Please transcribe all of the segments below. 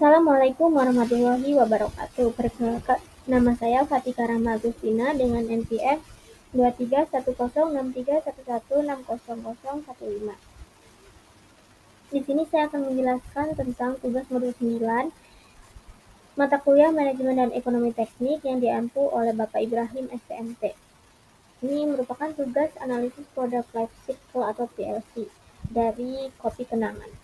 Assalamualaikum warahmatullahi wabarakatuh. Perkenalkan, nama saya Fatika Rahma Agustina dengan NPM 23106311600015. Di sini saya akan menjelaskan tentang tugas modul 9 mata kuliah Manajemen dan Ekonomi Teknik yang diampu oleh Bapak Ibrahim SPMT. Ini merupakan tugas analisis product life cycle atau PLC dari kopi kenangan.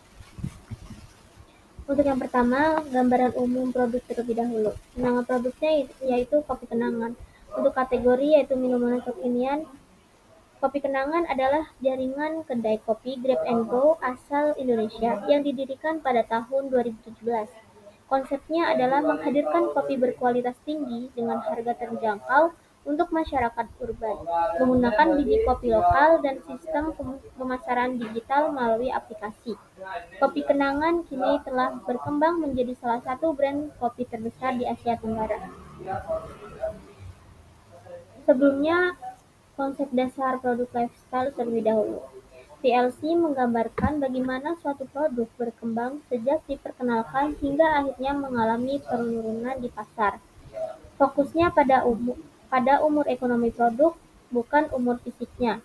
Untuk yang pertama, gambaran umum produk terlebih dahulu. Nama produknya yaitu kopi kenangan. Untuk kategori yaitu minuman kekinian, kopi kenangan adalah jaringan kedai kopi Grab and Go asal Indonesia yang didirikan pada tahun 2017. Konsepnya adalah menghadirkan kopi berkualitas tinggi dengan harga terjangkau untuk masyarakat urban, menggunakan biji kopi lokal dan sistem pemasaran digital melalui aplikasi. Kopi kenangan kini telah berkembang menjadi salah satu brand kopi terbesar di Asia Tenggara. Sebelumnya, konsep dasar produk lifestyle terlebih dahulu. PLC menggambarkan bagaimana suatu produk berkembang sejak diperkenalkan hingga akhirnya mengalami penurunan di pasar. Fokusnya pada umur ekonomi produk, bukan umur fisiknya.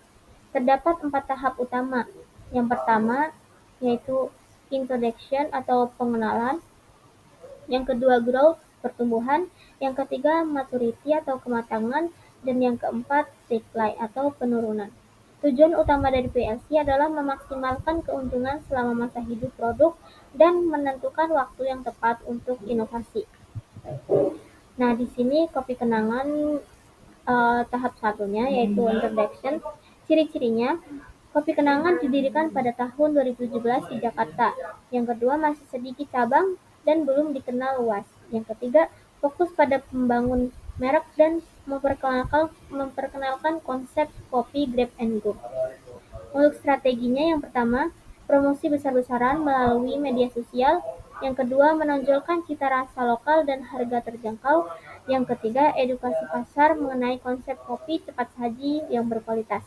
Terdapat 4 tahap utama. Yang pertama yaitu introduction atau pengenalan, yang kedua growth, pertumbuhan, yang ketiga maturity atau kematangan, dan yang keempat decline atau penurunan. Tujuan utama dari PLC adalah memaksimalkan keuntungan selama masa hidup produk dan menentukan waktu yang tepat untuk inovasi. Nah, di sini kopi kenangan tahap satunya yaitu introduction. Ciri-cirinya, kopi kenangan didirikan pada tahun 2017 di Jakarta. Yang kedua, masih sedikit cabang dan belum dikenal luas. Yang ketiga, fokus pada membangun merek dan memperkenalkan konsep kopi Grab and Go. Untuk strateginya, yang pertama, promosi besar-besaran melalui media sosial. Yang kedua, menonjolkan cita rasa lokal dan harga terjangkau. Yang ketiga, edukasi pasar mengenai konsep kopi cepat saji yang berkualitas.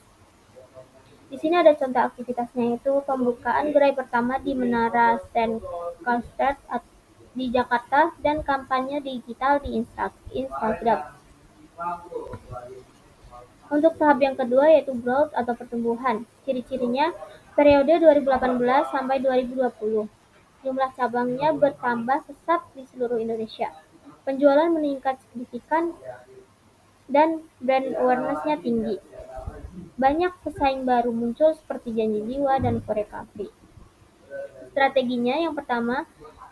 Di sini ada contoh aktivitasnya, yaitu pembukaan gerai pertama di Menara St. Cuthbert di Jakarta dan kampanye digital di Instagram. Untuk tahap yang kedua yaitu growth atau pertumbuhan. Ciri-cirinya periode 2018 sampai 2020. Jumlah cabangnya bertambah pesat di seluruh Indonesia. Penjualan meningkat signifikan dan brand awareness-nya tinggi. Banyak pesaing baru muncul seperti Janji Jiwa dan Kore Coffee. Strateginya yang pertama,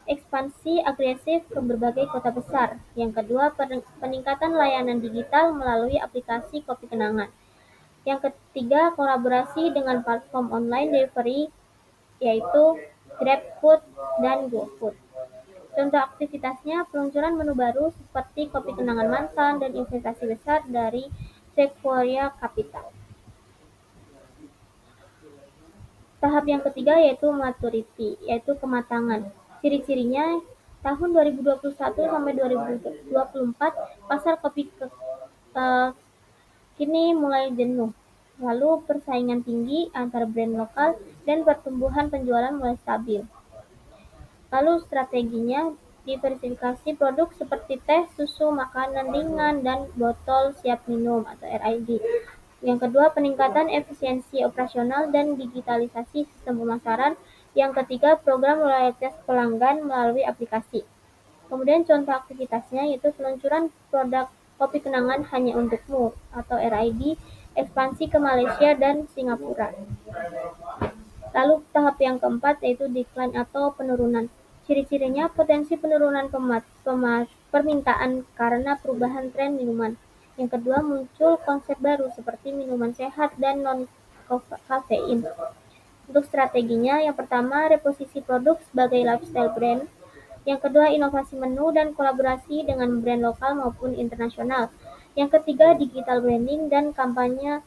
ekspansi agresif ke berbagai kota besar. Yang kedua, peningkatan layanan digital melalui aplikasi kopi kenangan. Yang ketiga, kolaborasi dengan platform online delivery yaitu GrabFood dan GoFood. Contoh aktivitasnya, peluncuran menu baru seperti kopi kenangan mantan dan investasi besar dari Sequoia Capital. Tahap yang ketiga yaitu maturity, yaitu kematangan. Ciri-cirinya tahun 2021 sampai 2024 pasar kopi kini mulai jenuh. Lalu persaingan tinggi antar brand lokal dan pertumbuhan penjualan mulai stabil. Lalu strateginya diversifikasi produk seperti teh, susu, makanan ringan, dan botol siap minum atau RID. Yang kedua, peningkatan efisiensi operasional dan digitalisasi sistem pemasaran. Yang ketiga, program loyalitas pelanggan melalui aplikasi. Kemudian contoh aktivitasnya yaitu peluncuran produk kopi kenangan hanya untukmu atau RID, ekspansi ke Malaysia dan Singapura. Lalu tahap yang keempat yaitu decline atau penurunan. Ciri-cirinya potensi penurunan permintaan karena perubahan tren minuman. Yang kedua, muncul konsep baru seperti minuman sehat dan non-kafein. Untuk strateginya, yang pertama, reposisi produk sebagai lifestyle brand. Yang kedua, inovasi menu dan kolaborasi dengan brand lokal maupun internasional. Yang ketiga, digital branding dan kampanye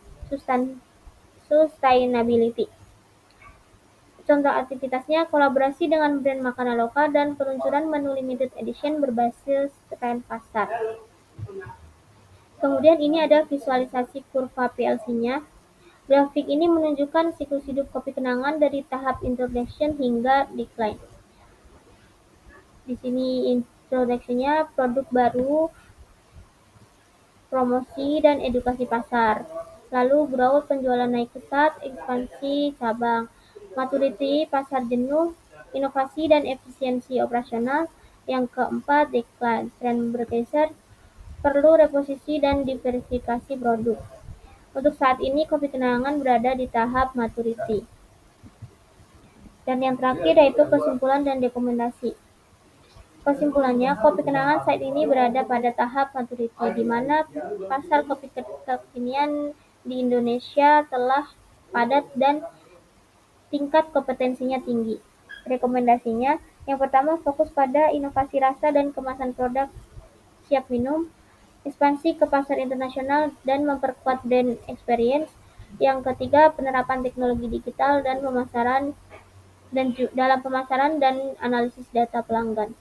sustainability. Contoh aktivitasnya kolaborasi dengan brand makanan lokal dan peluncuran menu limited edition berbasis tren pasar. Kemudian ini ada visualisasi kurva PLC-nya. Grafik ini menunjukkan siklus hidup kopi kenangan dari tahap introduction hingga decline. Di sini introduksinya produk baru, promosi, dan edukasi pasar. Lalu growth, penjualan naik pesat, ekspansi cabang. Maturity, pasar jenuh, inovasi dan efisiensi operasional. Yang keempat, decline, tren bergeser, perlu reposisi dan diversifikasi produk. Untuk saat ini, kopi kenangan berada di tahap maturity. Dan yang terakhir yaitu kesimpulan dan rekomendasi. Kesimpulannya, kopi kenangan saat ini berada pada tahap maturity, di mana pasar kopi kekinian di Indonesia telah padat dan tingkat kompetensinya tinggi. Rekomendasinya, yang pertama fokus pada inovasi rasa dan kemasan produk siap minum, ekspansi ke pasar internasional dan memperkuat brand experience. Yang ketiga, penerapan teknologi digital dan dalam pemasaran dan analisis data pelanggan.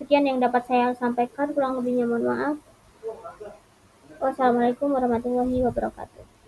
Sekian yang dapat saya sampaikan, kurang lebihnya mohon maaf. Wassalamualaikum warahmatullahi wabarakatuh.